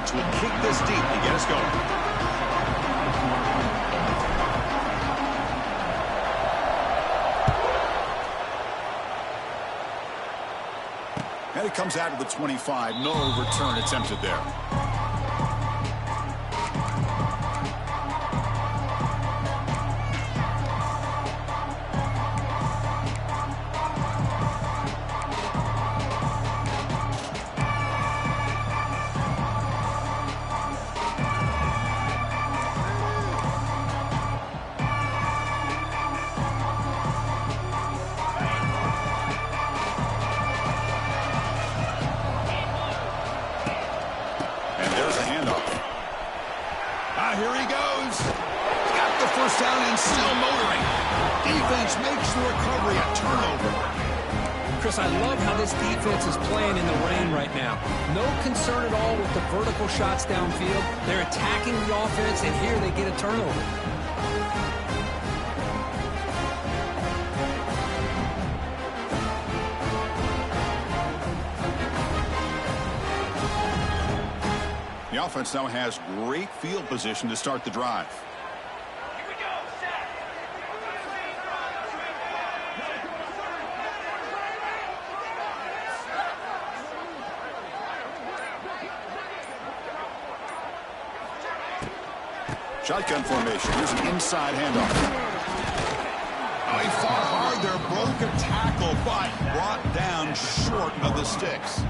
backs will kick this deep to get us going. And it comes out of the 25. No return attempted there. Here he goes. Got the first down and still motoring. Defense makes the recovery a turnover. Chris, I love how this defense is playing in the rain right now. No concern at all with the vertical shots downfield. They're attacking the offense, and here they get a turnover. The offense now has great field position to start the drive. Here we go, set. Shotgun formation. Here's an inside handoff. Oh, he fought hard there, broke a tackle, but brought down short of the sticks.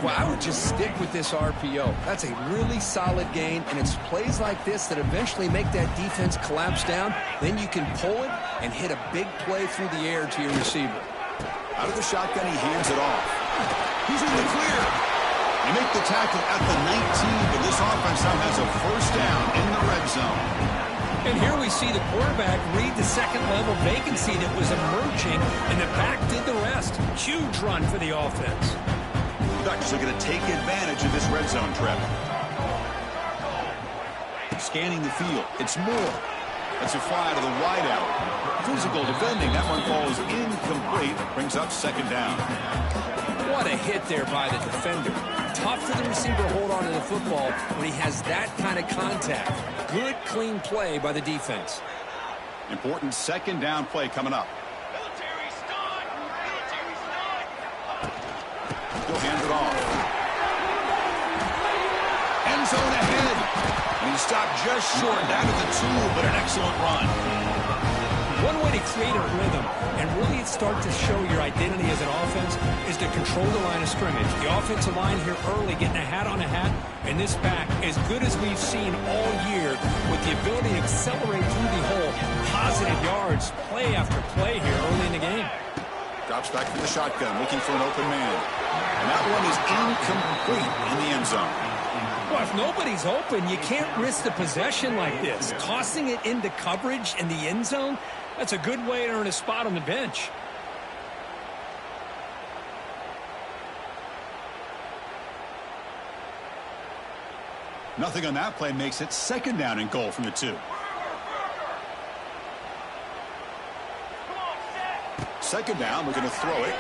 Well, I would just stick with this RPO. That's a really solid gain, and it's plays like this that eventually make that defense collapse down. Then you can pull it and hit a big play through the air to your receiver. Out of the shotgun, he hands it off. He's in the clear. They make the tackle at the 19, but this offense now has a first down in the red zone. And here we see the quarterback read the second-level vacancy that was emerging, and the back did the rest. Huge run for the offense. Ducks are going to take advantage of this red zone trap. Scanning the field. It's Moore. That's a fly to the wideout. Physical defending. That one falls incomplete. Brings up second down. What a hit there by the defender. Tough for the receiver to hold on to the football when he has that kind of contact. Good, clean play by the defense. Important second down play coming up. He'll hand it off. End zone ahead. And he stopped just short down to the 2, but an excellent run. One way to create a rhythm and really start to show your identity as an offense is to control the line of scrimmage. The offensive line here early getting a hat on a hat, and this back as good as we've seen all year with the ability to accelerate through the hole. Positive yards, play after play here early in the game. Drops back from the shotgun, looking for an open man. And that one is incomplete in the end zone. Well, if nobody's open, you can't risk the possession like this. Tossing it into coverage in the end zone, that's a good way to earn a spot on the bench. Nothing on that play makes it second down and goal from the 2. Second down, we're going to throw it.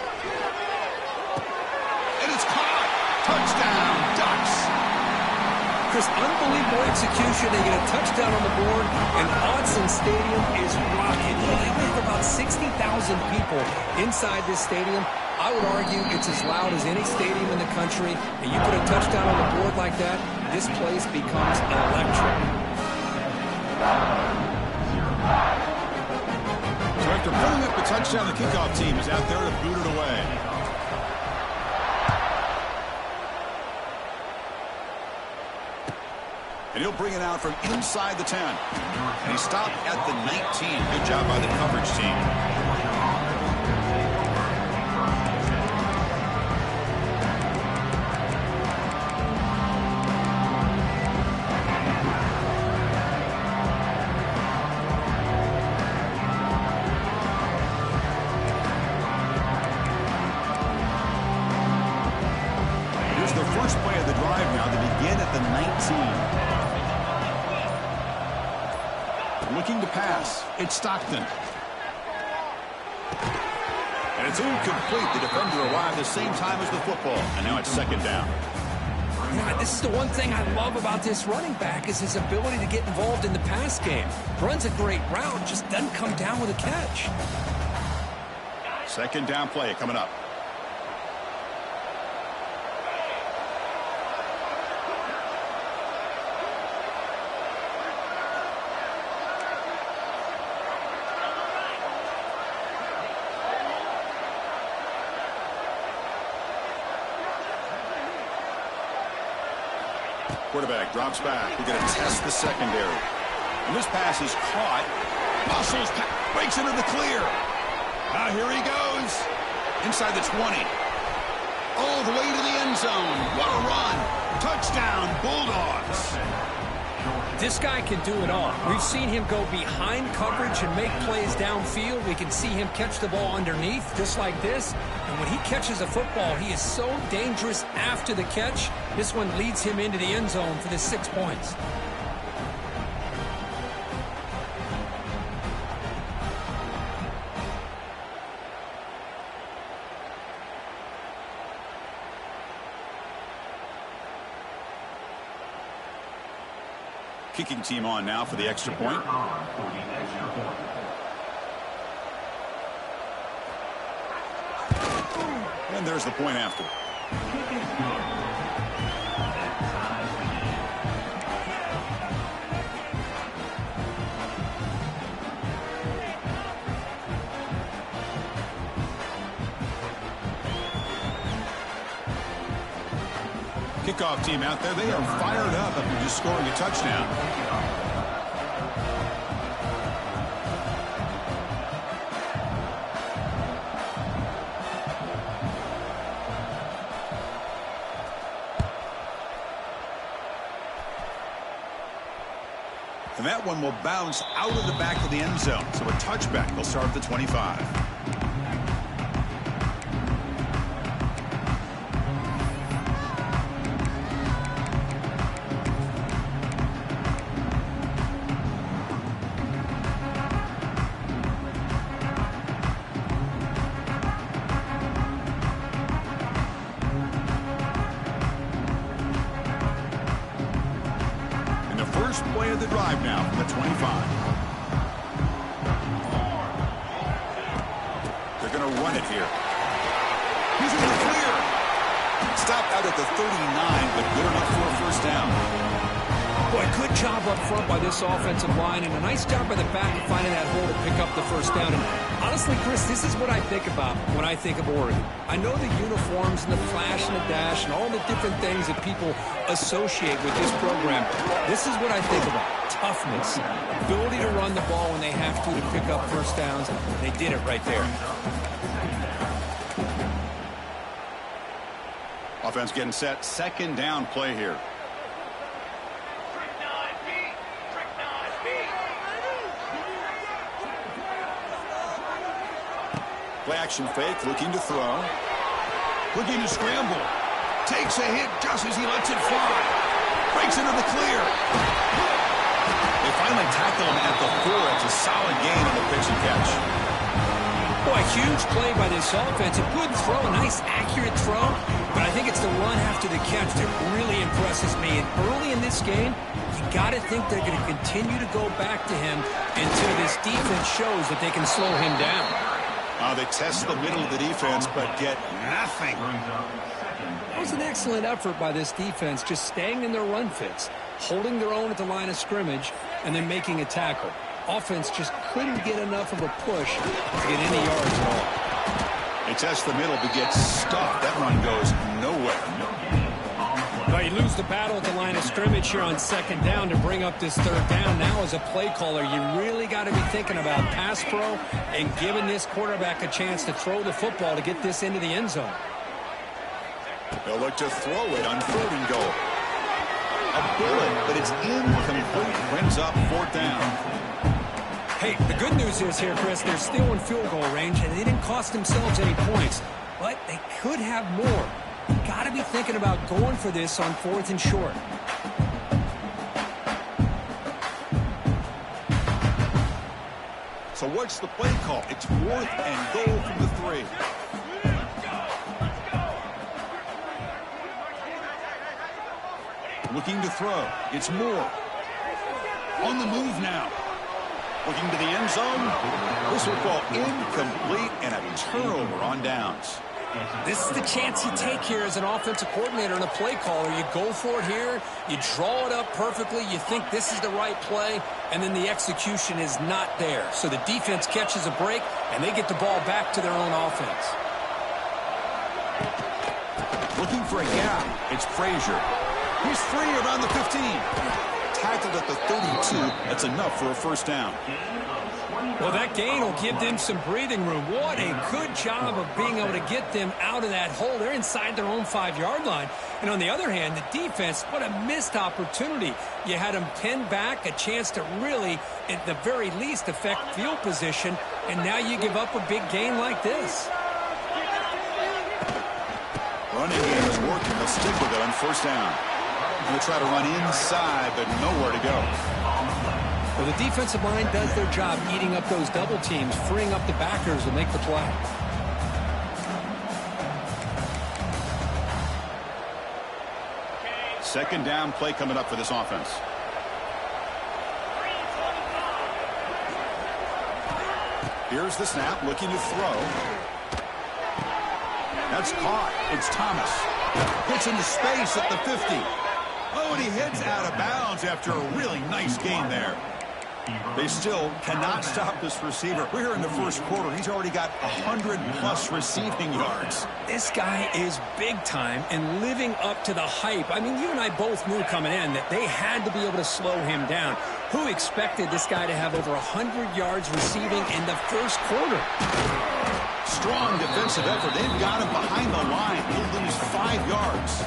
And it's caught. Touchdown, Ducks. Chris, unbelievable execution. They get a touchdown on the board, and Autzen Stadium is rocking. Well, they have about 60,000 people inside this stadium. I would argue it's as loud as any stadium in the country, and you put a touchdown on the board like that, this place becomes electric. So after putting up a touchdown, the kickoff team is out there to boot it away. And he'll bring it out from inside the 10. And he stopped at the 19. Good job by the coverage team. Here's the first play of the drive now to begin at the 19. Looking to pass. It's Stockton. And it's incomplete. The defender arrived the same time as the football. And now it's second down. Yeah, this is the one thing I love about this running back is his ability to get involved in the pass game. Runs a great route, just doesn't come down with a catch. Second down play coming up. Quarterback drops back. We're going to test the secondary. And this pass is caught. Muscles, breaks into the clear. Now here he goes. Inside the 20. All the way to the end zone. What a run. Touchdown, Bulldogs. This guy can do it all. We've seen him go behind coverage and make plays downfield. We can see him catch the ball underneath, just like this. And when he catches a football, he is so dangerous after the catch. This one leads him into the end zone for the 6 points. Kicking team on now for the extra point. And there's the point after. Kickoff team out there, they are fired up after just scoring a touchdown. And that one will bounce out of the back of the end zone. So a touchback will start at the 25. Play of the drive now from the 25. They're going to run it here. He's in the clear. Stopped out at the 39, but good enough for a first down. Boy, good job up front by this offensive line, and a nice job by the back of finding that hole to pick up the first down. And honestly, Chris, this is what I think about when I think of Oregon. I know the uniforms and the flash and the dash and all the different things that people associate with this program. This is what I think about. Toughness, ability to run the ball when they have to pick up first downs. They did it right there. Offense getting set. Second down play here. Play action fake, looking to throw. Looking to scramble. Takes a hit just as he lets it fly. Breaks into the clear. They finally tackle him at the 4. It's a solid gain on the pitch and catch. Boy, huge play by this offense. A good throw, a nice accurate throw. But I think it's the run after the catch that really impresses me. And early in this game, you got to think they're going to continue to go back to him until this defense shows that they can slow him down. They test the middle of the defense, but get nothing. That was an excellent effort by this defense, just staying in their run fits, holding their own at the line of scrimmage, and then making a tackle. Offense just couldn't get enough of a push to get any yards at all. They test the middle, but get stuffed. That run goes nowhere. Well, you lose the battle at the line of scrimmage here on second down to bring up this third down. Now as a play caller, you really got to be thinking about pass pro and giving this quarterback a chance to throw the football to get this into the end zone. They'll look to throw it on 3rd and goal. A bullet, but it's incomplete. Brings up 4th down. Hey, the good news is here, Chris, they're still in field goal range, and they didn't cost themselves any points. But they could have more. You got to be thinking about going for this on 4th and short. So what's the play call? It's 4th and goal from the 3. Looking to throw. It's Moore. On the move now. Looking to the end zone. This will fall incomplete and a turnover on downs. This is the chance you take here as an offensive coordinator and a play caller. You go for it here. You draw it up perfectly. You think this is the right play, and then the execution is not there. So the defense catches a break, and they get the ball back to their own offense. Looking for a gap. It's Frazier. He's free around the 15. Tackled at the 32. That's enough for a first down. Well, that gain will give them some breathing room. What a good job of being able to get them out of that hole. They're inside their own 5-yard line. And on the other hand, the defense, what a missed opportunity. You had them pinned back, a chance to really, at the very least, affect field position. And now you give up a big gain like this. Running game is working. They'll stick with it on first down. They'll try to run inside, but nowhere to go. Well, the defensive line does their job eating up those double teams, freeing up the backers to make the play. Second down play coming up for this offense. Here's the snap, looking to throw. That's caught. It's Thomas. Gets into space at the 50. Oh, and he heads out of bounds after a really nice gain there. They still cannot stop this receiver. We're here in the first quarter. He's already got 100-plus receiving yards. This guy is big time and living up to the hype. I mean, you and I both knew coming in that they had to be able to slow him down. Who expected this guy to have over 100 yards receiving in the first quarter? Strong defensive effort. They've got him behind the line. He'll lose 5 yards.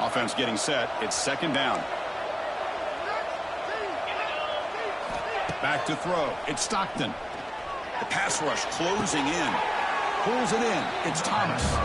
Offense getting set. It's second down. Back to throw. It's Stockton. The pass rush closing in. Pulls it in. It's Thomas.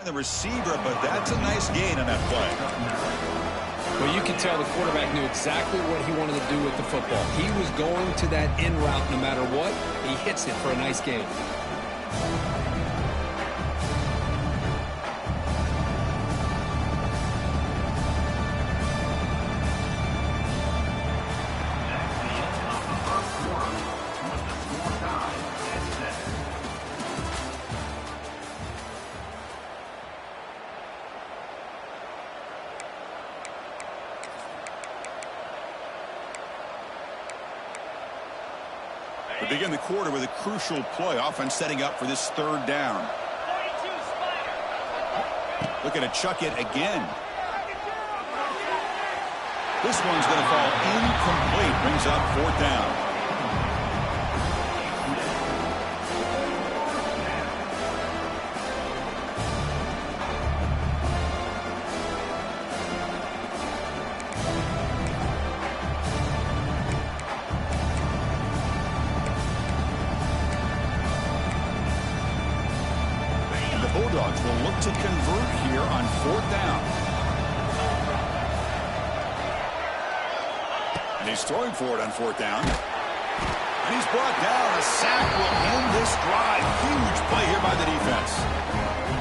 The receiver, but that's a nice gain on that play. Well, you can tell the quarterback knew exactly what he wanted to do with the football. He was going to that in route no matter what. He hits it for a nice gain. We begin the quarter with a crucial play. Offense setting up for this third down. Looking to chuck it again. This one's going to fall incomplete. Brings up fourth down. Bulldogs will look to convert here on fourth down. And he's throwing for it on fourth down. And he's brought down. A sack will end this drive. Huge play here by the defense.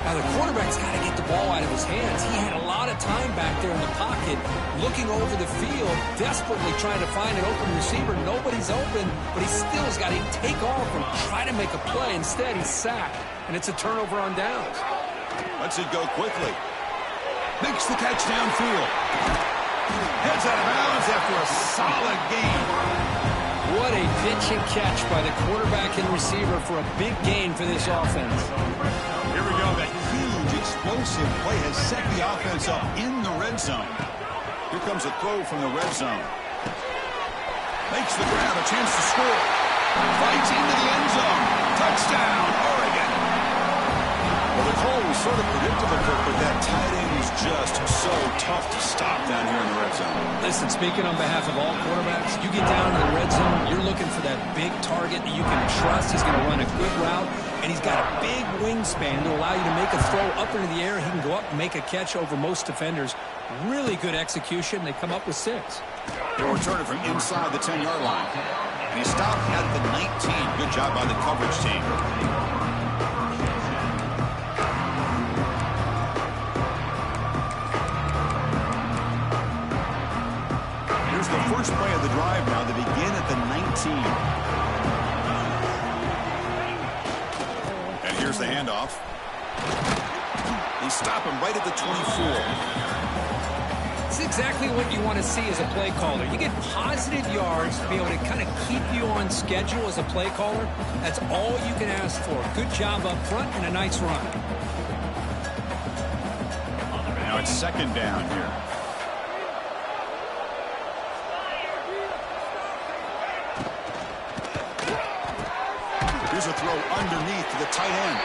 Now, the quarterback's got to get the ball out of his hands. He had a lot of time back there in the pocket, looking over the field, desperately trying to find an open receiver. Nobody's open, but he still has got to take off and try to make a play. Instead, he's sacked, and it's a turnover on downs. Lets it go quickly. Makes the catch downfield. Heads out of bounds after a solid gain. What a pitch and catch by the quarterback and receiver for a big gain for this offense. Here we go. That huge explosive play has set the offense up in the red zone. Here comes a throw from the red zone. Makes the grab, a chance to score. Fights into the end zone. Touchdown, Oregon. Well, the call was sort of predictable, Kirk, but that tight end was just so tough to stop down here in the red zone. Listen, speaking on behalf of all quarterbacks, you get down to the red zone, you're looking for that big target that you can trust. He's going to run a good route, and he's got a big wingspan to allow you to make a throw up into the air. He can go up and make a catch over most defenders. Really good execution. They come up with 6. They'll return it from inside the 10-yard line. And he stopped at the 19. Good job by the coverage team. Here's the first play of the drive now. They begin at the 19. And here's the handoff. They stop him right at the 24. It's exactly what you want to see as a play caller. You get positive yards to be able to kind of keep you on schedule as a play caller. That's all you can ask for. Good job up front and a nice run. Now it's second down here. Here's a throw underneath to the tight end.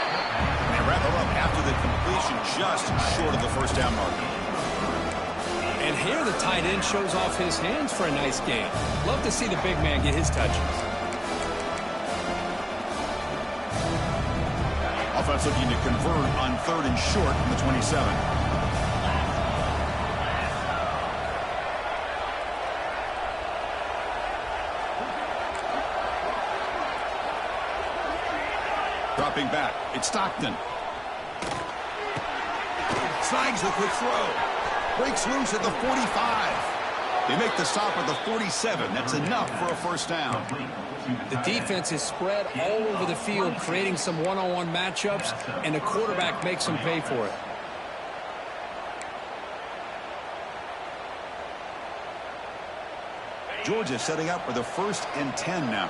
And they wrap it up after the completion, just short of the first down marker. And here the tight end shows off his hands for a nice gain. Love to see the big man get his touches. Offense looking to convert on 3rd and short from the 27. Dropping back, it's Stockton. Snags the quick throw. Breaks loose at the 45. They make the stop at the 47. That's enough for a first down. The defense is spread all over the field, creating some one-on-one matchups, and the quarterback makes them pay for it. Georgia setting up for the 1st and 10 now.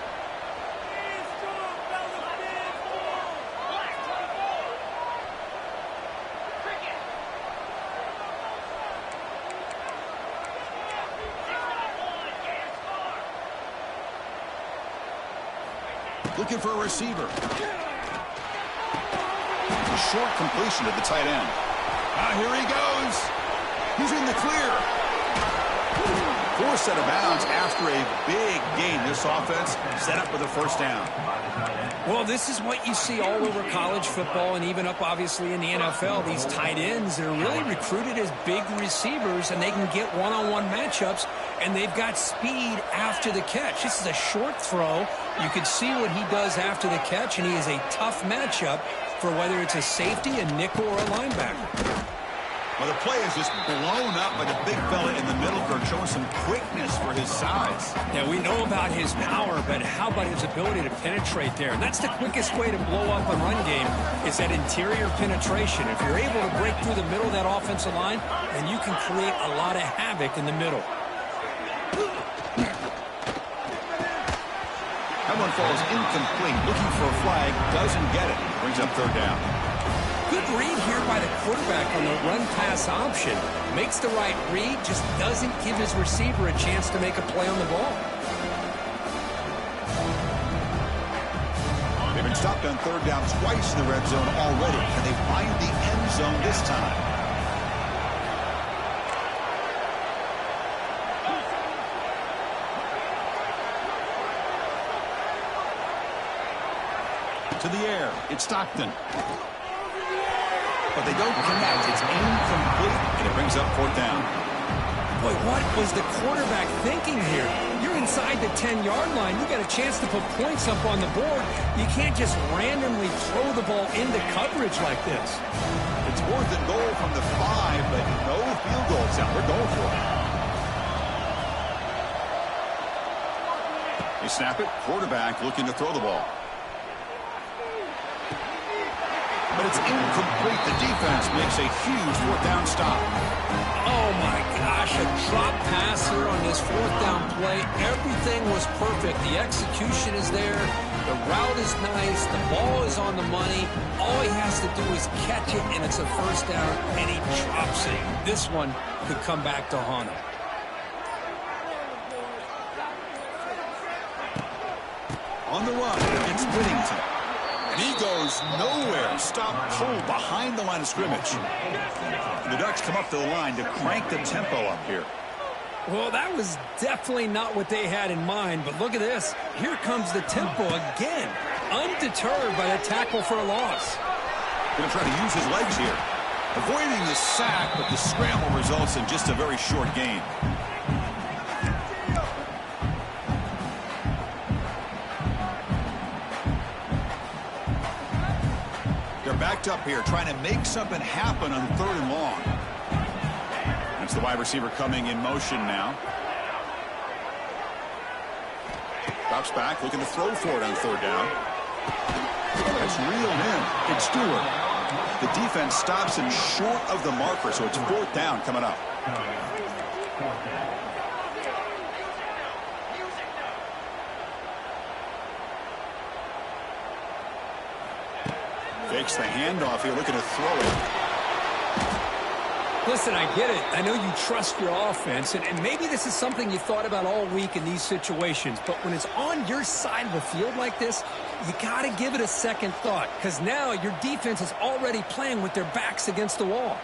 Looking for a receiver. A short completion to the tight end. Here he goes. He's in the clear. 4 set of bounds after a big gain. This offense set up for the first down. Well, this is what you see all over college football and even up, obviously, in the NFL. These tight ends, they're really recruited as big receivers, and they can get one-on-one matchups, and they've got speed after the catch. This is a short throw. You can see what he does after the catch, and he is a tough matchup for whether it's a safety, a nickel, or a linebacker. Well, the play is just blown up by the big fella in the middle, Kirk, showing some quickness for his size. Yeah, we know about his power, but how about his ability to penetrate there? And that's the quickest way to blow up a run game is that interior penetration. If you're able to break through the middle of that offensive line, then you can create a lot of havoc in the middle. That one falls incomplete. Looking for a flag, doesn't get it. Brings up 3rd down. Good read here by the quarterback on the run-pass option. Makes the right read, just doesn't give his receiver a chance to make a play on the ball. They've been stopped on 3rd down twice in the red zone already. Can they find the end zone this time? To the air, it's Stockton. But they don't connect. It's incomplete, and it brings up 4th down. Boy, what was the quarterback thinking here? You're inside the 10-yard line. You got a chance to put points up on the board. You can't just randomly throw the ball into coverage like this. It's 4th and goal from the 5, but no field goals out. They're going for it. They snap it. Quarterback looking to throw the ball. But it's incomplete. The defense makes a huge 4th down stop. Oh, my gosh, a drop pass here on this 4th down play. Everything was perfect. The execution is there. The route is nice. The ball is on the money. All he has to do is catch it, and it's a 1st down, and he drops it. This one could come back to haunt him. On the run against Whittington. And he goes nowhere. Stop pulled behind the line of scrimmage. The Ducks come up to the line to crank the tempo up here. Well, that was definitely not what they had in mind, but look at this. Here comes the tempo again, undeterred by the tackle for a loss. Going to try to use his legs here. Avoiding the sack, but the scramble results in just a very short gain. They're backed up here, trying to make something happen on 3rd and long. That's the wide receiver coming in motion now. Drops back, looking to throw for it on 3rd down. That's reeled in. It's Stewart. The defense stops him short of the marker, so it's 4th down coming up. Fakes the handoff here, looking to throw it. Listen, I get it. I know you trust your offense, and maybe this is something you thought about all week in these situations, but when it's on your side of the field like this, you got to give it a second thought, because now your defense is already playing with their backs against the wall.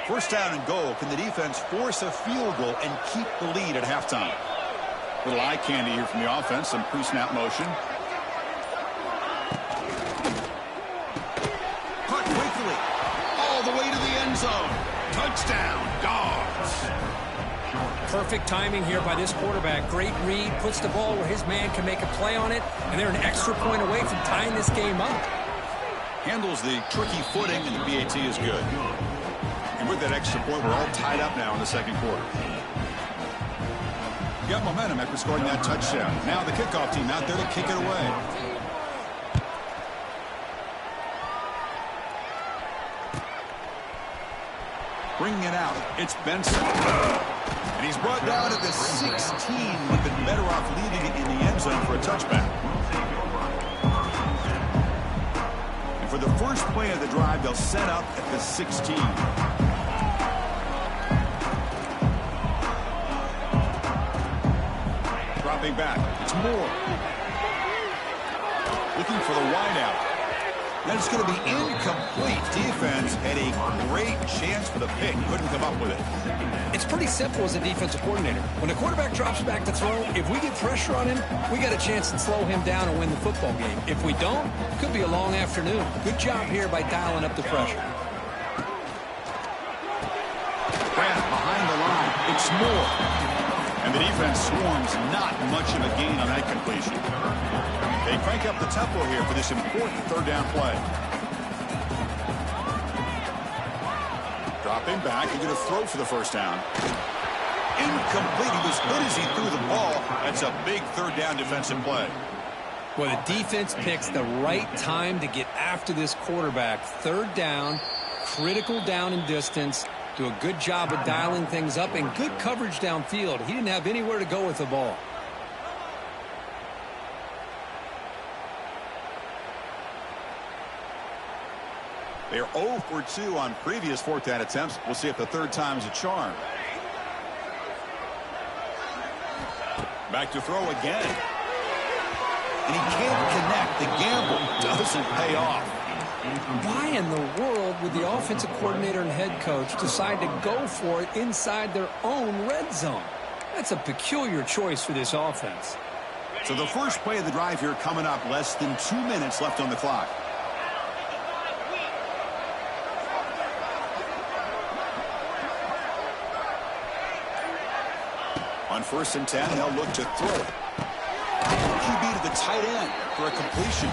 First down and goal. Can the defense force a field goal and keep the lead at halftime? Little eye candy here from the offense. Some pre-snap motion. Caught quickly. All the way to the end zone. Touchdown, Dogs. Perfect timing here by this quarterback. Great read. Puts the ball where his man can make a play on it, and they're an extra point away from tying this game up. Handles the tricky footing, and the PAT is good. And with that extra point, we're all tied up now in the second quarter. Got momentum after scoring that touchdown. Now the kickoff team out there to kick it away. Bringing it out, it's Benson. And he's brought down at the 16. Would have been better off leaving it in the end zone for a touchback. And for the first play of the drive, they'll set up at the 16. Dropping back. It's Moore. Looking for the wideout. And it's going to be incomplete. Defense had a great chance for the pick. Couldn't come up with it. It's pretty simple as a defensive coordinator. When a quarterback drops back to throw, if we get pressure on him, we got a chance to slow him down and win the football game. If we don't, it could be a long afternoon. Good job here by dialing up the pressure. Grant behind the line. It's Moore. And the defense swarms, not much of a gain on that completion. They crank up the tempo here for this important 3rd down play. Dropping back, he's going to throw for the first down. Incomplete. He was good as he threw the ball. That's a big 3rd down defensive play. Well, the defense picks the right time to get after this quarterback. 3rd down, critical down and distance. Do a good job of dialing things up and good coverage downfield. He didn't have anywhere to go with the ball. They're 0 for 2 on previous 4th down attempts. We'll see if the 3rd time is a charm. Back to throw again. And he can't connect. The gamble doesn't pay off. Why in the world would the offensive coordinator and head coach decide to go for it inside their own red zone? That's a peculiar choice for this offense. So the first play of the drive here coming up, less than 2 minutes left on the clock. On 1st and 10, they'll look to throw it. QB to the tight end for a completion.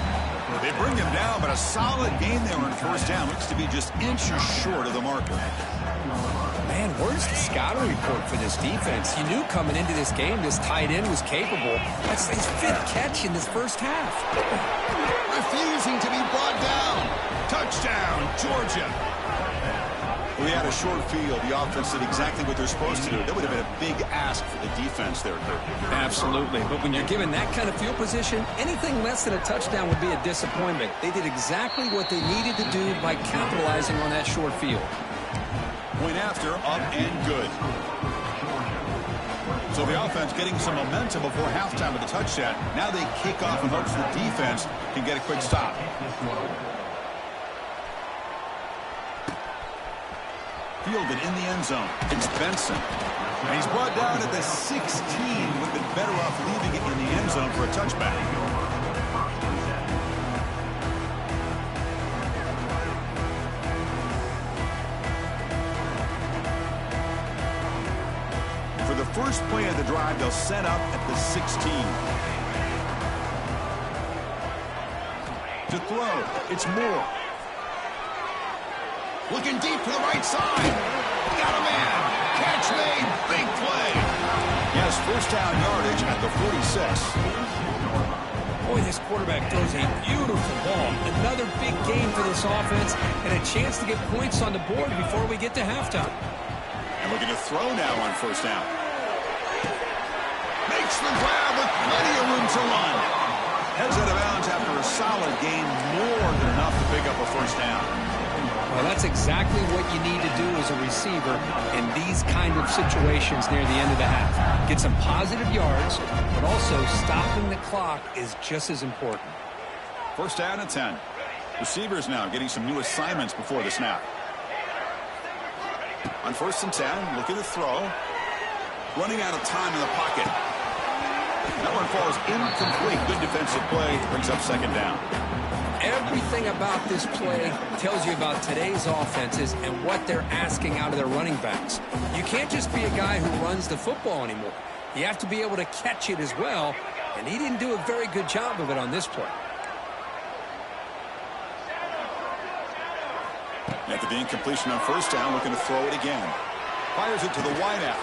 They bring him down, but a solid gain there on 1st down. Looks to be just inches short of the marker. Man, where's the scouting report for this defense? You knew coming into this game this tight end was capable. That's his 5th catch in this first half. Refusing to be brought down. Touchdown, Georgia. We had a short field. The offense did exactly what they're supposed to do. That would have been a big ask for the defense there, Kirk. Absolutely. But when you're given that kind of field position, anything less than a touchdown would be a disappointment. They did exactly what they needed to do by capitalizing on that short field. Point after, up and good. So the offense getting some momentum before halftime with the touchdown. Now they kick off in hopes the defense can get a quick stop. Fielded in the end zone. It's Benson. And he's brought down at the 16. Would have been better off leaving it in the end zone for a touchback. For the first play of the drive, they'll set up at the 16. To throw, it's Moore. Looking deep to the right side. Got a man. Catch made. Big play. Yes, first down yardage at the 46. Boy, this quarterback throws a beautiful ball. Another big game for this offense and a chance to get points on the board before we get to halftime. And looking to throw now on first down. Makes the grab with plenty of room to run. Heads out of bounds after a solid gain, more than enough to pick up a first down. Well, that's exactly what you need to do as a receiver in these kind of situations near the end of the half. Get some positive yards, but also stopping the clock is just as important. First down at 10. Receivers now getting some new assignments before the snap. On first and 10, looking to throw. Running out of time in the pocket. That one falls incomplete. Good defensive play. Brings up second down. Everything about this play tells you about today's offenses and what they're asking out of their running backs. You can't just be a guy who runs the football anymore. You have to be able to catch it as well, and he didn't do a very good job of it on this play. After the incompletion on first down, looking to throw it again. Fires it to the wideout.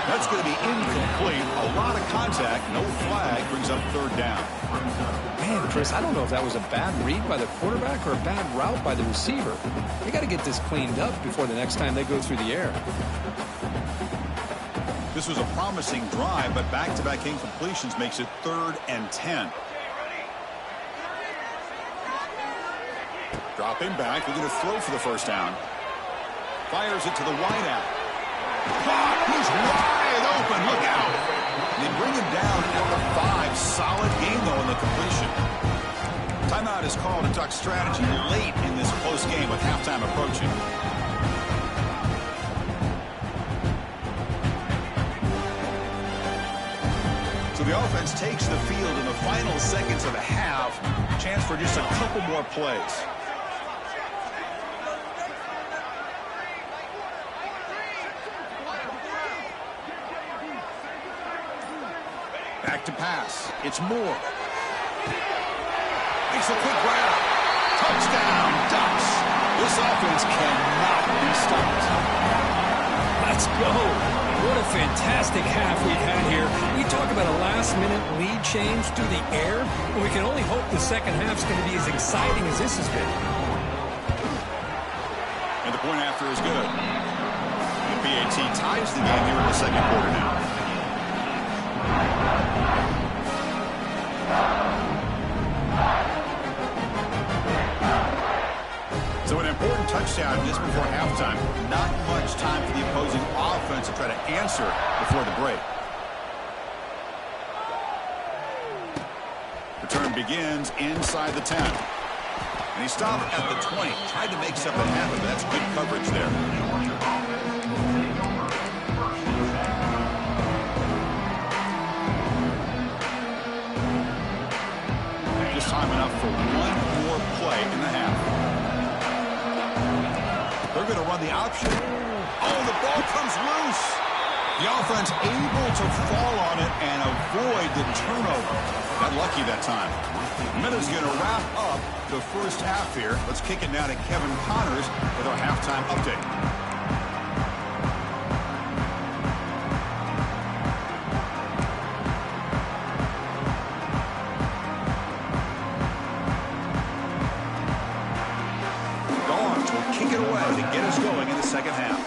That's going to be incomplete. A lot of contact. No flag. Brings up third down. Man, Chris, I don't know if that was a bad read by the quarterback or a bad route by the receiver. They got to get this cleaned up before the next time they go through the air. This was a promising drive, but back-to-back incompletions makes it 3rd and 10. Dropping back, looking to throw for the first down. Fires it to the wideout. He's wide open. Look out. They bring him down at the 5. Solid game, though, in the completion. Timeout is called to talk strategy late in this close game with halftime approaching. So the offense takes the field in the final seconds of the half. Chance for just a couple more plays. Back to pass. It's Moore. Makes a quick grab. Touchdown, Ducks. This offense cannot be stopped. Let's go. What a fantastic half we've had here. We talk about a last-minute lead change through the air, and we can only hope the second half's going to be as exciting as this has been. And the point after is good. The PAT ties the game here in the second quarter now. So an important touchdown just before halftime. Not much time for the opposing offense to try to answer before the break. Return begins inside the 10. And he stopped at the 20. Tried to make something happen, but that's good coverage there. Just time enough for one more play in the half. They're going to run the option. Oh, the ball comes loose. The offense able to fall on it and avoid the turnover. Got lucky that time. Minutes going to wrap up the first half here. Let's kick it now to Kevin Connors with our halftime update. Kick it away to get us going in the second half.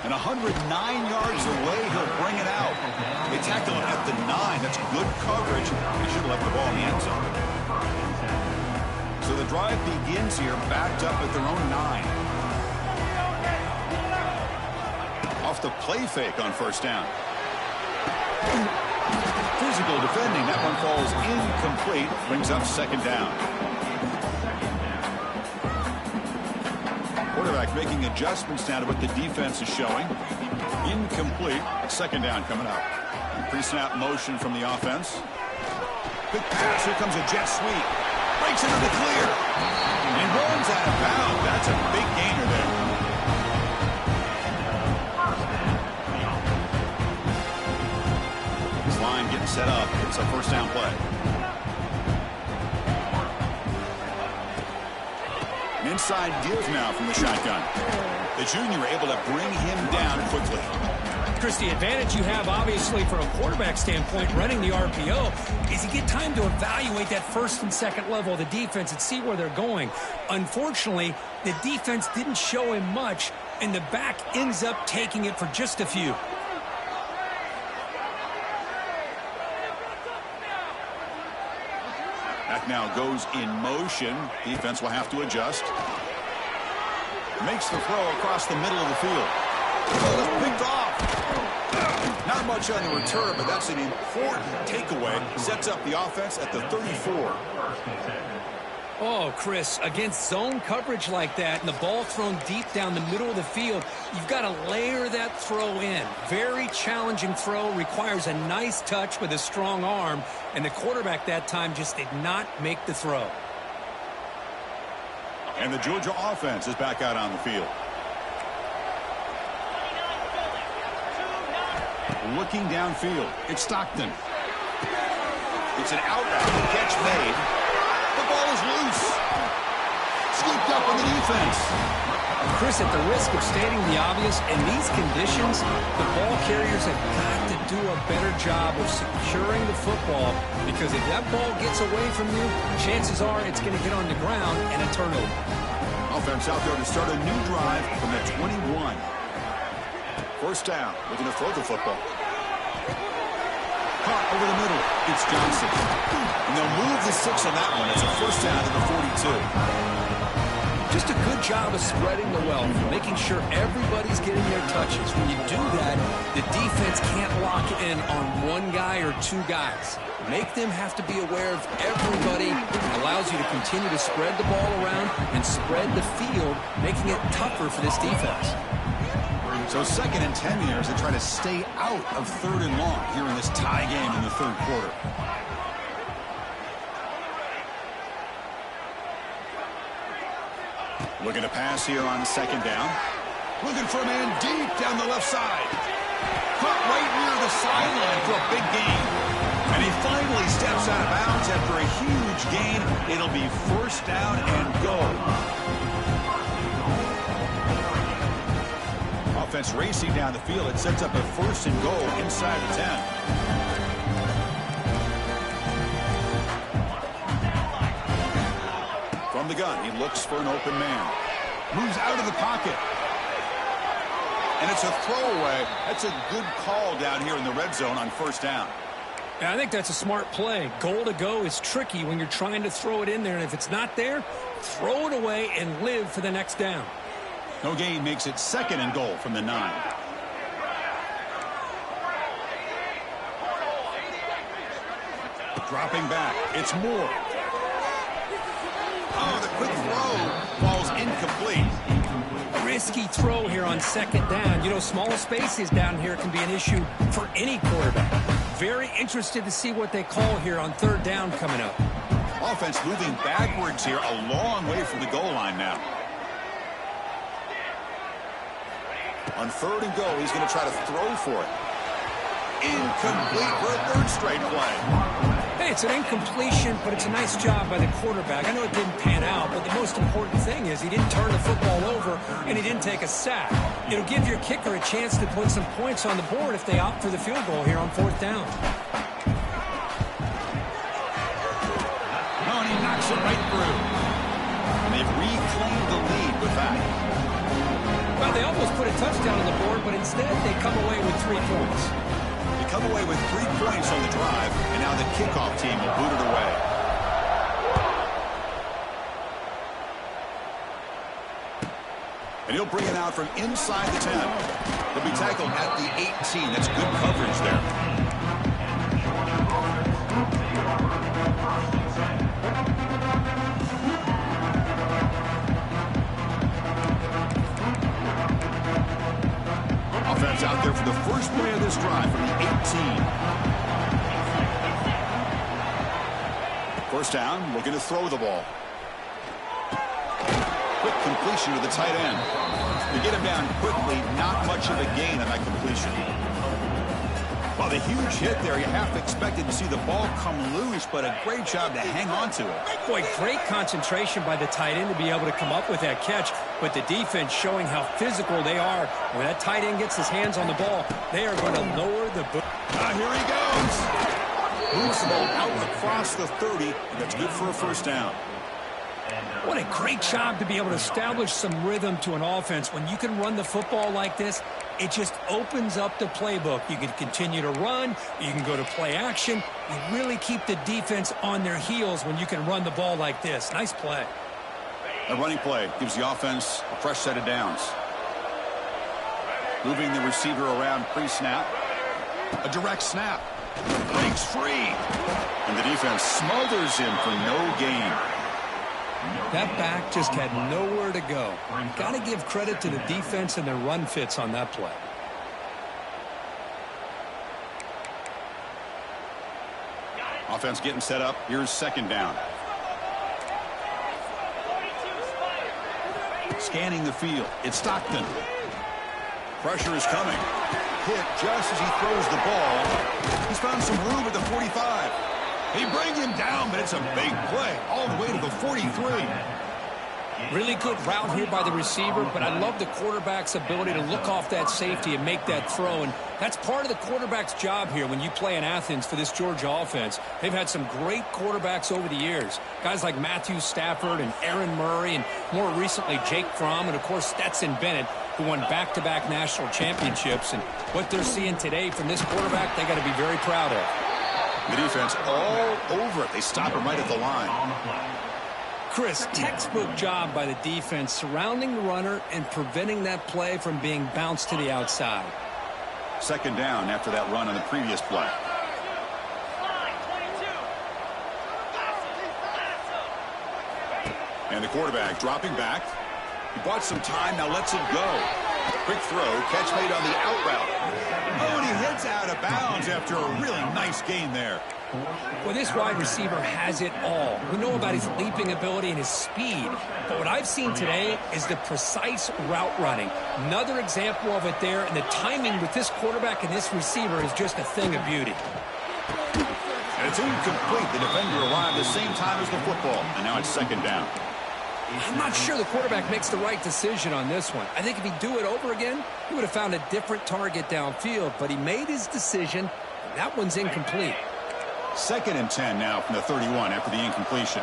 And 109 yards away, he'll bring it out. They tackle him at the 9. That's good coverage. They should have left the ball in the end zone. So the drive begins here, backed up at their own 9. Off the play fake on first down. Physical defending. That one falls incomplete. Brings up second down. Quarterback making adjustments now to what the defense is showing. Incomplete. Second down coming up. Pre-snap motion from the offense. Big pass. Here comes a jet sweep. Breaks into the clear. And runs out of bounds. That's a big gainer there. This line getting set up. It's a first down play. Inside deals now from the shotgun. The junior able to bring him down quickly. Chris, the advantage you have, obviously, from a quarterback standpoint, running the RPO, is you get time to evaluate that first and second level of the defense and see where they're going. Unfortunately, the defense didn't show him much, and the back ends up taking it for just a few. Back now goes in motion. Defense will have to adjust. Makes the throw across the middle of the field. Oh, picked off. Not much on the return, but that's an important takeaway. Sets up the offense at the 34. Oh, Chris, against zone coverage like that and the ball thrown deep down the middle of the field, you've got to layer that throw in. Very challenging throw, requires a nice touch with a strong arm, and the quarterback that time just did not make the throw. And the Georgia offense is back out on the field. Looking downfield, it's Stockton. It's an out-route catch made. The ball is loose. Scooped up on the defense. Chris, at the risk of stating the obvious, in these conditions, the ball carriers have got to do a better job of securing the football, because if that ball gets away from you, chances are it's going to get on the ground and a turnover. Offense out there to start a new drive from the 21. First down, looking to throw the football. Caught over the middle. It's Johnson. And they'll move the 6 on that one. It's a first down to the 42. Just a good job of spreading the wealth, making sure everybody's getting their touches. When you do that, the defense can't lock in on one guy or two guys. Make them have to be aware of everybody. It allows you to continue to spread the ball around and spread the field, making it tougher for this defense. So 2nd and 10 here as they try to stay out of 3rd and long here in this tie game in the 3rd quarter. Looking to pass here on 2nd down. Looking for a man deep down the left side. Caught right near the sideline for a big gain. And he finally steps out of bounds after a huge gain. It'll be first down and goal. Offense racing down the field. It sets up a 1st and goal inside the 10. From the gun, he looks for an open man. Moves out of the pocket. And it's a throwaway. That's a good call down here in the red zone on first down. Yeah, I think that's a smart play. Goal to go is tricky when you're trying to throw it in there. And if it's not there, throw it away and live for the next down. No gain makes it 2nd and goal from the 9. Dropping back. It's Moore. Oh, the quick throw falls incomplete. A risky throw here on 2nd down. You know, small spaces down here can be an issue for any quarterback. Very interested to see what they call here on 3rd down coming up. Offense moving backwards here, a long way from the goal line now. On 3rd and goal, he's going to try to throw for it. Incomplete for a 3rd straight play. Hey, it's an incompletion, but it's a nice job by the quarterback. I know it didn't pan out, but the most important thing is he didn't turn the football over and he didn't take a sack. It'll give your kicker a chance to put some points on the board if they opt for the field goal here on 4th down. Oh, and he knocks it right through. And they've reclaimed the lead with that. Well, they almost put a touchdown on the board, but instead they come away with 3 points. They come away with 3 points on the drive, and now the kickoff team will boot it away. And he'll bring it out from inside the 10. He'll be tackled at the 18. That's good coverage there. Offense out there for the first play of this drive from the 18. First down, looking to throw the ball. Quick completion to the tight end. To get him down quickly, not much of a gain on that completion. Well, the huge hit there, you half expected to see the ball come loose, but a great job to hang on to it. Boy, great concentration by the tight end to be able to come up with that catch, but the defense showing how physical they are. When that tight end gets his hands on the ball, they are going to lower the boot. Here he goes. Moves the ball out across the 30, and that's good for a first down. What a great job to be able to establish some rhythm to an offense. When you can run the football like this, it just opens up the playbook. You can continue to run. You can go to play action. You really keep the defense on their heels when you can run the ball like this. Nice play. A running play gives the offense a fresh set of downs. Moving the receiver around pre-snap. A direct snap. Breaks free. And the defense smothers him for no gain. That back just had nowhere to go. Got to give credit to the defense and their run fits on that play. Offense getting set up. Here's second down. Scanning the field. It's Stockton. Pressure is coming. Hit just as he throws the ball. He's found some room at the 45. He brings him down, but it's a big play all the way to the 43. Really good route here by the receiver, but I love the quarterback's ability to look off that safety and make that throw. And that's part of the quarterback's job here when you play in Athens for this Georgia offense. They've had some great quarterbacks over the years. Guys like Matthew Stafford and Aaron Murray, and more recently Jake Fromm, and of course Stetson Bennett, who won back-to-back national championships. And what they're seeing today from this quarterback, they got to be very proud of. The defense all over it. They stop him right at the line. Chris, textbook job by the defense surrounding the runner and preventing that play from being bounced to the outside. Second down after that run on the previous play. And the quarterback dropping back. He bought some time, now lets it go. Quick throw, catch made on the out route. Oh, and he hits out of bounds after a really nice gain there. Well, this wide receiver has it all. We know about his leaping ability and his speed, but what I've seen today is the precise route running. Another example of it there, and the timing with this quarterback and this receiver is just a thing of beauty. And it's incomplete. The defender arrived the same time as the football, and now it's second down. I'm not sure the quarterback makes the right decision on this one. I think if he'd do it over again, he would have found a different target downfield, but he made his decision, and that one's incomplete. Second and 10 now from the 31 after the incompletion.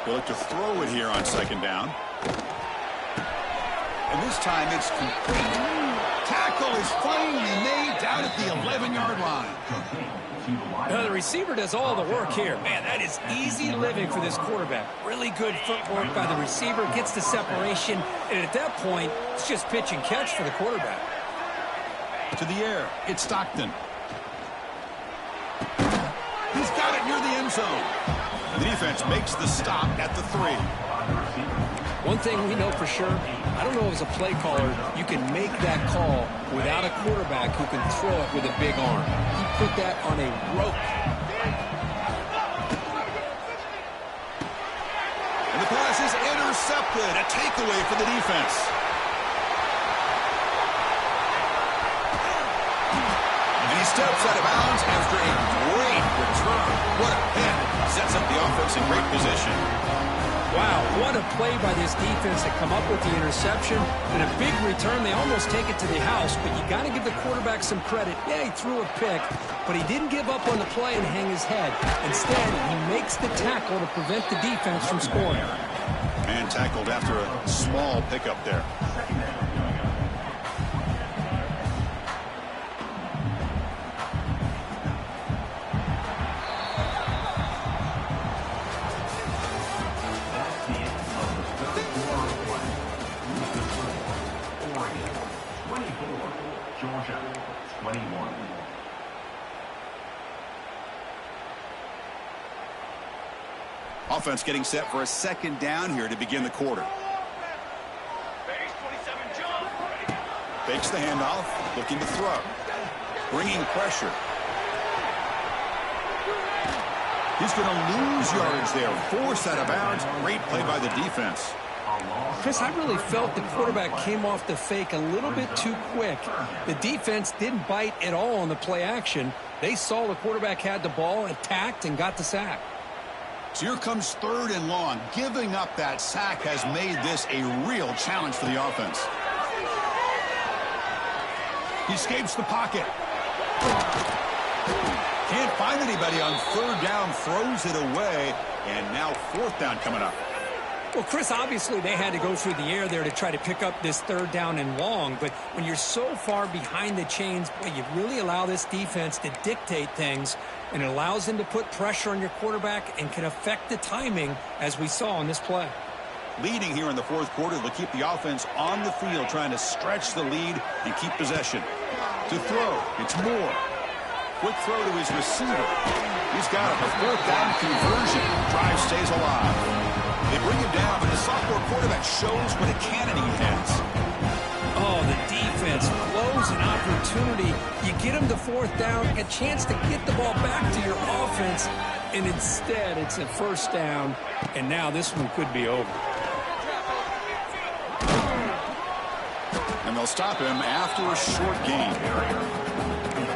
They look to throw it here on second down. And this time it's complete. Tackle is finally made down at the 11-yard line. Now, the receiver does all the work here. Man, that is easy living for this quarterback. Really good footwork by the receiver, gets the separation, and at that point, it's just pitch and catch for the quarterback. To the air, it's Stockton. He's got it near the end zone. The defense makes the stop at the 3. One thing we know for sure, I don't know as a play caller, you can make that call without a quarterback who can throw it with a big arm. He put that on a rope. And the pass is intercepted. A takeaway for the defense. And he steps out of bounds after a great return. What a hit. Sets up the offense in great position. Wow, what a play by this defense to come up with the interception. And a big return. They almost take it to the house, but you got to give the quarterback some credit. Yeah, he threw a pick, but he didn't give up on the play and hang his head. Instead, he makes the tackle to prevent the defense from scoring. Man tackled after a small pickup there. Georgia, 21. Offense getting set for a second down here to begin the quarter. Base 27 jump. Fakes the handoff, looking to throw. Bringing pressure. He's going to lose yardage there. Forced out of bounds. Great play by the defense. Chris, I really felt the quarterback came off the fake a little bit too quick. The defense didn't bite at all on the play action. They saw the quarterback had the ball, attacked, and got the sack. So here comes 3rd and long. Giving up that sack has made this a real challenge for the offense. He escapes the pocket. Can't find anybody on 3rd down, throws it away, and now 4th down coming up. Well, Chris, obviously they had to go through the air there to try to pick up this 3rd down and long, but when you're so far behind the chains, boy, you really allow this defense to dictate things, and it allows them to put pressure on your quarterback and can affect the timing, as we saw on this play. Leading here in the 4th quarter, they'll keep the offense on the field, trying to stretch the lead and keep possession. To throw, it's Moore. Quick throw to his receiver. He's got it. A 4th down conversion. Drive stays alive. They bring him down, but the sophomore quarterback shows what a cannon he has. Oh, the defense blows an opportunity. You get him the 4th down, a chance to get the ball back to your offense, and instead it's a 1st down, and now this one could be over. And they'll stop him after a short gain.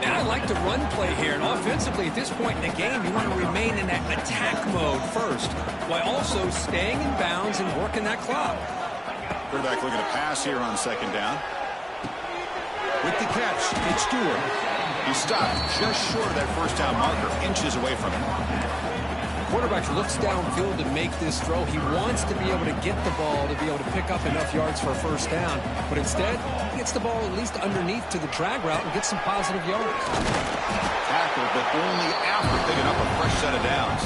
And I like the run play here, and offensively at this point in the game, you want to remain in that attack mode first, while also staying in bounds and working that clock. Quarterback looking to pass here on 2nd down. With the catch, it's Stewart. He stopped just short of that 1st down marker, inches away from him. Quarterback looks downfield to make this throw. He wants to be able to get the ball to be able to pick up enough yards for a 1st down. But instead, he gets the ball at least underneath to the drag route and gets some positive yards. Tackle, but only after picking up a fresh set of downs.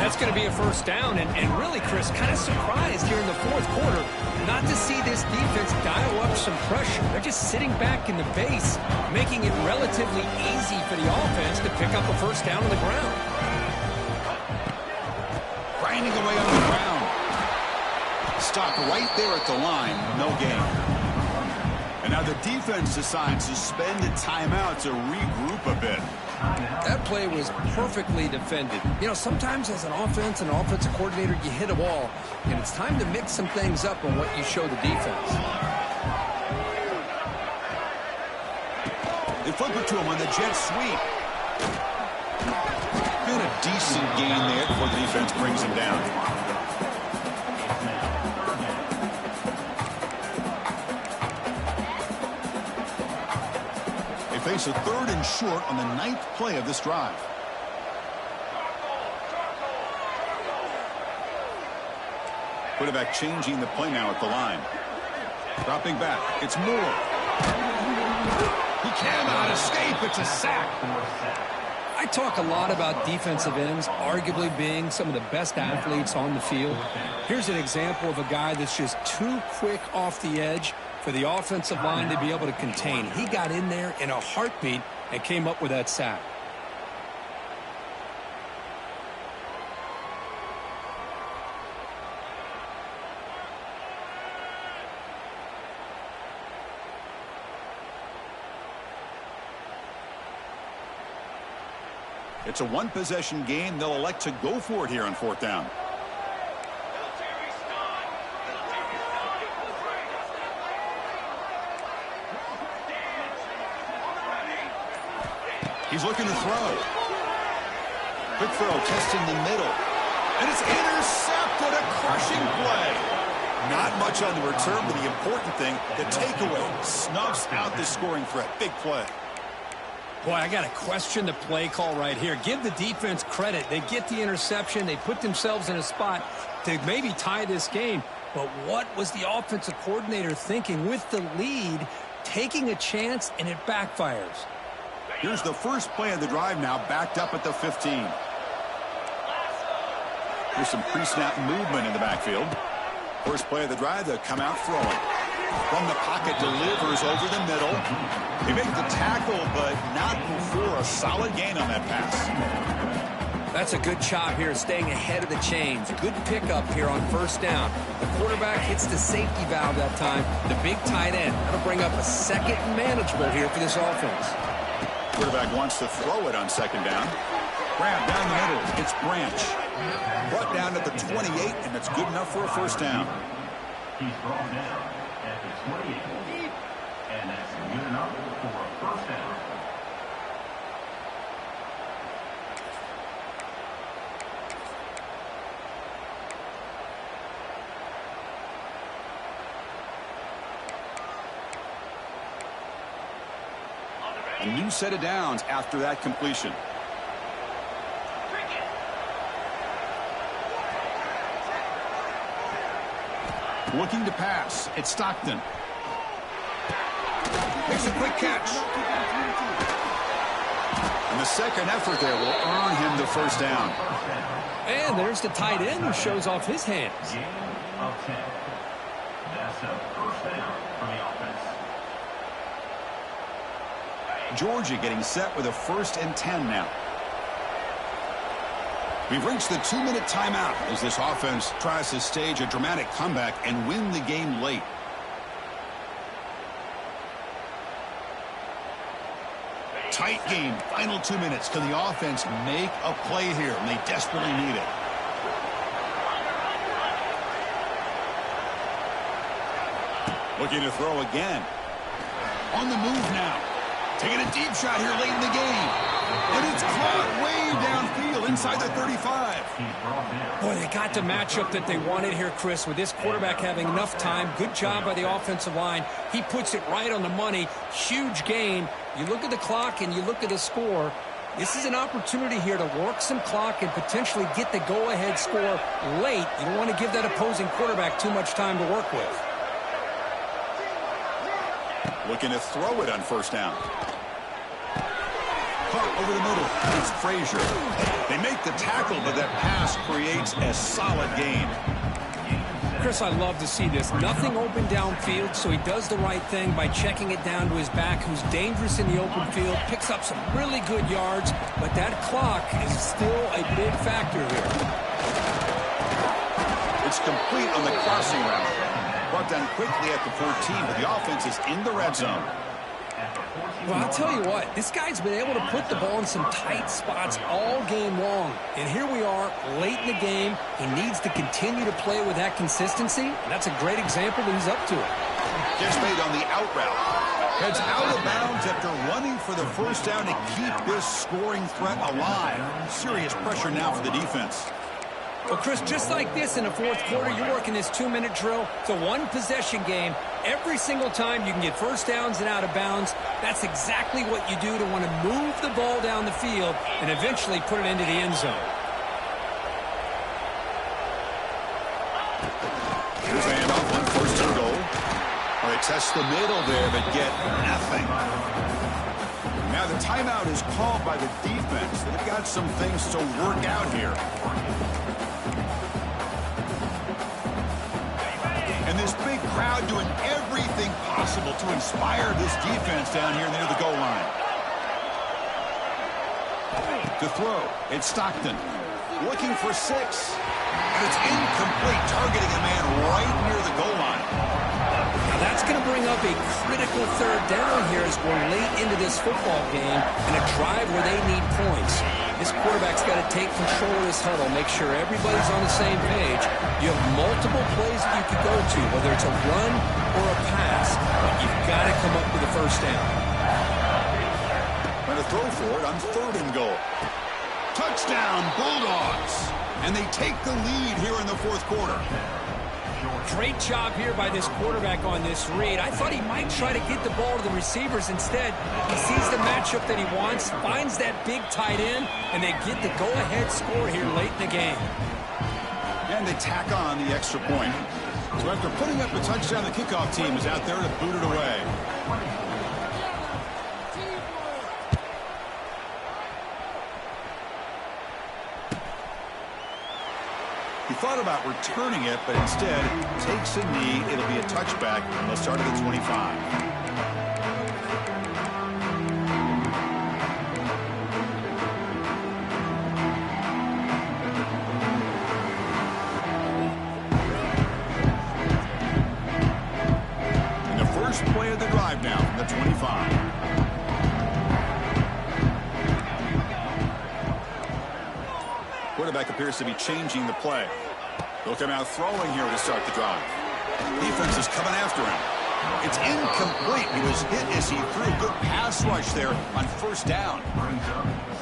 That's going to be a 1st down. And really, Chris, kind of surprised here in the 4th quarter not to see this defense dial up some pressure. They're just sitting back in the base, making it relatively easy for the offense to pick up a 1st down on the ground. Grinding away on the ground. Stopped right there at the line. No gain. And now the defense decides to spend a timeout to regroup a bit. That play was perfectly defended. You know, sometimes as an offense and an offensive coordinator, you hit a ball, and it's time to mix some things up on what you show the defense. They flip it to him on the jet sweep. Been a decent gain there before the defense brings him down. They face a 3rd and short on the 9th play of this drive. Quarterback changing the play now at the line. Dropping back. It's Moore. He cannot escape. It's a sack. I talk a lot about defensive ends arguably being some of the best athletes on the field. Here's an example of a guy that's just too quick off the edge for the offensive line to be able to contain. He got in there in a heartbeat and came up with that sack. It's a 1-possession game. They'll elect to go for it here on 4th down. He's looking to throw. Quick throw, testing the middle. And it's intercepted, a crushing play. Not much on the return, but the important thing, the takeaway, snuffs out the scoring threat. Big play. Boy, I got to question the play call right here. Give the defense credit. They get the interception. They put themselves in a spot to maybe tie this game. But what was the offensive coordinator thinking with the lead, taking a chance, and it backfires? Here's the first play of the drive now, backed up at the 15. Here's some pre-snap movement in the backfield. First play of the drive, they'll come out throwing. From the pocket, delivers over the middle. They make the tackle, but not before a solid gain on that pass. That's a good job here, staying ahead of the chains. Good pickup here on first down. The quarterback hits the safety valve that time. The big tight end. That'll bring up a second and manageable here for this offense. Quarterback wants to throw it on second down. Grab down the middle. It's Branch. Brought down at the 28, and it's good enough for a first down. He's brought down at the 28. And that's good enough for a first down. A new set of downs after that completion. Looking to pass. It's Stockton. Makes a quick catch. And the second effort there will earn him the first down. And there's the tight end who shows off his hands. Gain of 10. That's a first down for the offense. Georgia getting set with a 1st and 10 now. We've reached the 2-minute timeout as this offense tries to stage a dramatic comeback and win the game late. Tight game, final 2 minutes. Can the offense make a play here? And they desperately need it. Looking to throw again. On the move now. Taking a deep shot here late in the game. And it's caught way downfield inside the 35. Boy, they got the matchup that they wanted here, Chris, with this quarterback having enough time. Good job by the offensive line. He puts it right on the money. Huge gain. You look at the clock and you look at the score. This is an opportunity here to work some clock and potentially get the go-ahead score late. You don't want to give that opposing quarterback too much time to work with. Looking to throw it on first down. Caught over the middle. It's Frazier. They make the tackle, but that pass creates a solid gain. Chris, I love to see this. Nothing open downfield, so he does the right thing by checking it down to his back, who's dangerous in the open field, picks up some really good yards, but that clock is still a big factor here. It's complete on the crossing route. Brought down quickly at the 14, but the offense is in the red zone. Well, I'll tell you what, this guy's been able to put the ball in some tight spots all game long. And here we are, late in the game. He needs to continue to play with that consistency. That's a great example that he's up to it. Gets made on the out route. Heads out of bounds after running for the first down to keep this scoring threat alive. Serious pressure now for the defense. Well, Chris, just like this in the fourth quarter, you're working this 2-minute drill. It's a one-possession game. Every single time you can get first downs and out of bounds, that's exactly what you do to want to move the ball down the field and eventually put it into the end zone. Here's a handoff on 1st and goal. Well, they test the middle there, but get nothing. Now the timeout is called by the defense. They've got some things to work out here. And this big crowd doing everything possible to inspire this defense down here near the goal line. To throw, it's Stockton. Looking for 6. And it's incomplete, targeting a man right near the goal line. Now that's going to bring up a critical third down here as we're late into this football game and a drive where they need points. This quarterback's got to take control of this huddle, make sure everybody's on the same page. You have multiple plays that you could go to, whether it's a run or a pass, but you've got to come up with a first down. Going to throw for it on 3rd and goal. Touchdown, Bulldogs. And they take the lead here in the fourth quarter. Great job here by this quarterback on this read. I thought he might try to get the ball to the receivers. Instead, he sees the matchup that he wants, finds that big tight end, and they get the go-ahead score here late in the game. And they tack on the extra point. So after putting up a touchdown, the kickoff team is out there to boot it away. He thought about returning it, but instead takes a knee. It'll be a touchback. They'll start at the 25. Play of the drive now from the 25. Quarterback appears to be changing the play. They'll come out throwing here to start the drive. Defense is coming after him. It's incomplete. He was hit as he threw. Good pass rush there on first down.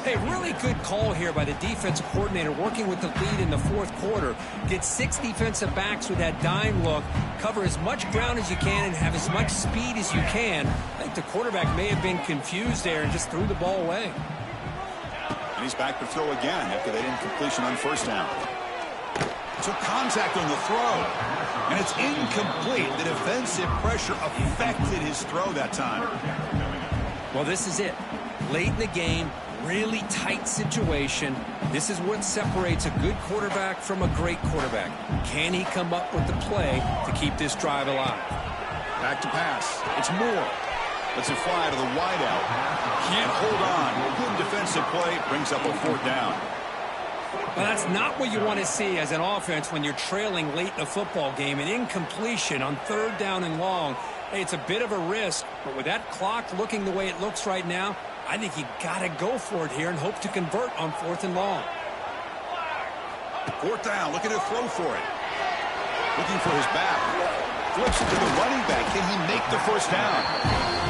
Hey, really good call here by the defensive coordinator working with the lead in the fourth quarter. Get 6 defensive backs with that dime look. Cover as much ground as you can and have as much speed as you can. I think the quarterback may have been confused there and just threw the ball away. And he's back to throw again after that incompletion on first down. Took contact on the throw. And it's incomplete. The defensive pressure affected his throw that time. Well, this is it. Late in the game, really tight situation. This is what separates a good quarterback from a great quarterback. Can he come up with the play to keep this drive alive? Back to pass. It's Moore. Lets it fly to the wideout. Can't hold on. Good defensive play. Brings up a fourth down. Well, that's not what you want to see as an offense when you're trailing late in a football game. An incompletion on third down and long. Hey, it's a bit of a risk, but with that clock looking the way it looks right now, I think you got to go for it here and hope to convert on fourth and long. Fourth down, looking to throw for it. Looking for his back. Flips it to the running back. Can he make the first down?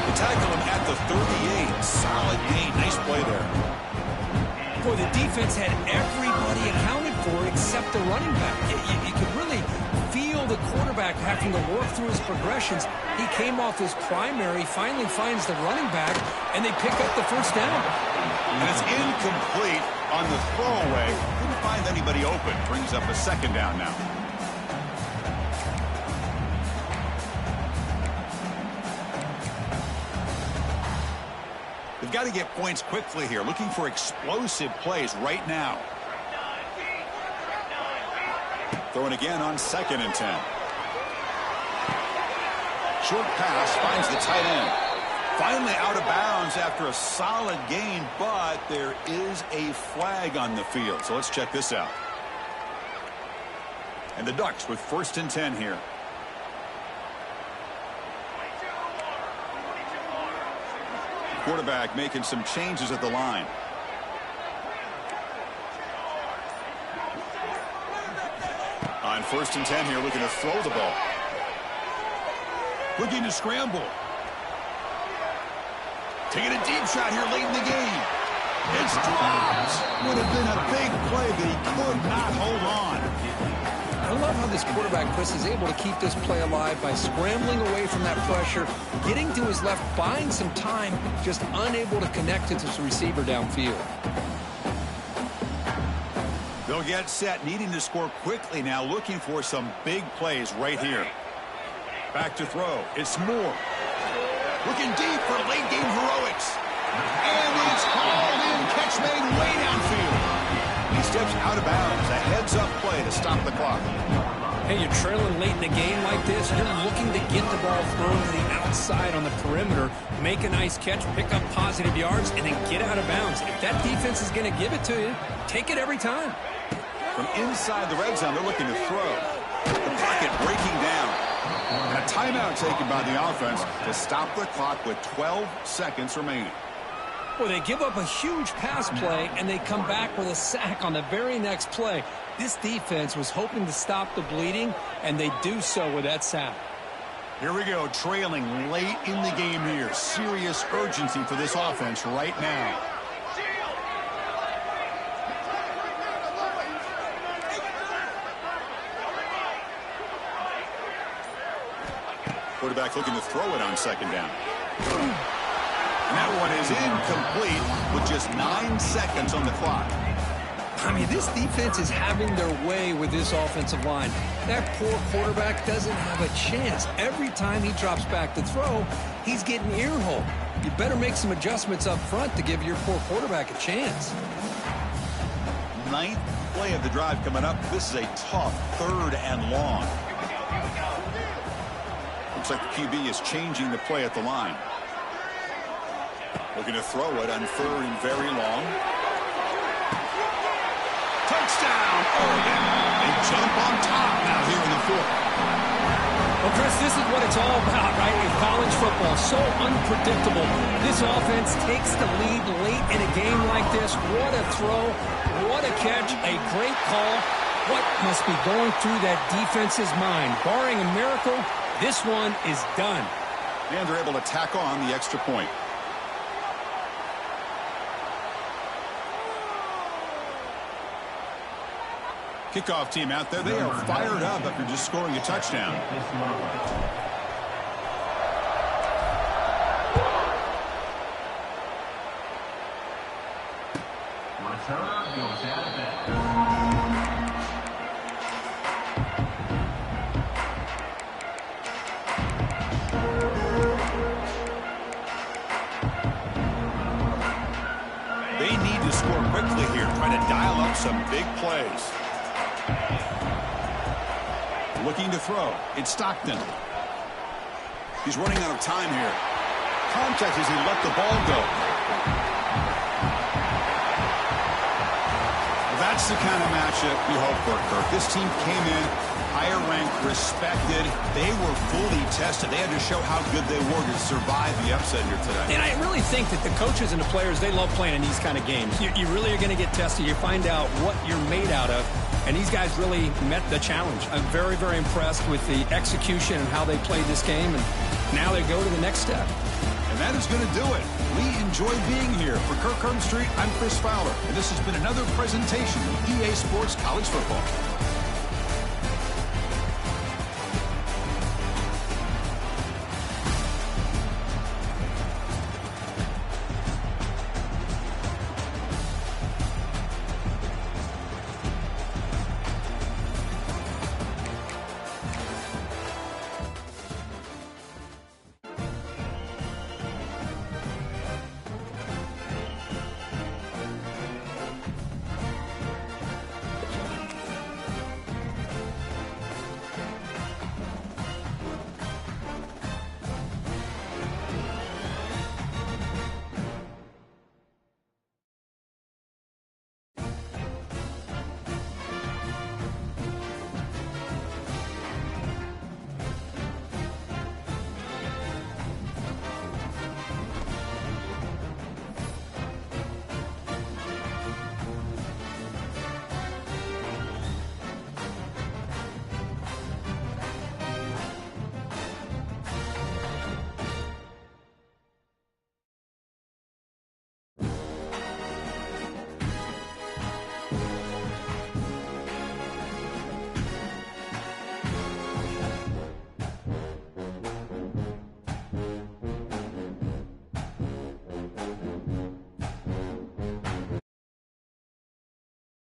They tackle him at the 38. Solid gain. Nice play there. Boy, the defense had everybody accounted for except the running back. You could really feel the quarterback having to work through his progressions. He came off his primary, finally finds the running back, and they pick up the first down. And it's incomplete on the throwaway. Couldn't find anybody open. Brings up a second down now. They've got to get points quickly here. Looking for explosive plays right now. Throwing again on 2nd and 10. Short pass finds the tight end. Finally out of bounds after a solid gain, but there is a flag on the field. So let's check this out. And the Ducks with 1st and 10 here. Quarterback making some changes at the line. On 1st and 10 here, looking to throw the ball. Looking to scramble. Taking a deep shot here late in the game. It's dropped. Would have been a big play, but he could not hold on. I love how this quarterback, Chris, is able to keep this play alive by scrambling away from that pressure, getting to his left, buying some time, just unable to connect it to his receiver downfield. They'll get set, needing to score quickly now, looking for some big plays right here. Back to throw. It's Moore. Looking deep for late-game heroics. And it's hauled in. Catch made way downfield. He steps out of bounds. A heads-up play to stop the clock. Hey, you're trailing late in the game like this. You're looking to get the ball thrown to the outside on the perimeter, make a nice catch, pick up positive yards, and then get out of bounds. If that defense is going to give it to you, take it every time. From inside the red zone, they're looking to throw. The pocket breaking down. And a timeout taken by the offense to stop the clock with 12 seconds remaining. Well, they give up a huge pass play, and they come back with a sack on the very next play. This defense was hoping to stop the bleeding, and they do so with that sack. Here we go, trailing late in the game here. Serious urgency for this offense right now. Quarterback looking to throw it on second down. And that one is incomplete with just 9 seconds on the clock. I mean, this defense is having their way with this offensive line. That poor quarterback doesn't have a chance. Every time he drops back to throw, he's getting ear-hole. You better make some adjustments up front to give your poor quarterback a chance. 9th play of the drive coming up. This is a tough 3rd and long. Looks like the QB is changing the play at the line. Looking to throw it on 3rd and very long. Touchdown, Oregon. They jump on top now here in the 4th. Well, Chris, this is what it's all about, right? In college football, so unpredictable. This offense takes the lead late in a game like this. What a throw. What a catch. A great call. What must be going through that defense's mind? Barring a miracle, this one is done. And they're able to tack on the extra point. Kickoff team out there. They are fired up after just scoring a touchdown. Return goes out of bounds. They need to score quickly here, trying to dial up some big plays. Looking to throw. It's Stockton. He's running out of time here. Contact as he let the ball go. That's the kind of matchup you hope for, Kirk. This team came in higher ranked, respected. They were fully tested. They had to show how good they were to survive the upset here today. And I really think that the coaches and the players, they love playing in these kind of games. You really are going to get tested. You find out what you're made out of. And these guys really met the challenge. I'm very, very impressed with the execution and how they played this game. And now they go to the next step. And that is going to do it. We enjoy being here. For Kirk Herbstreit, I'm Chris Fowler. And this has been another presentation of EA Sports College Football.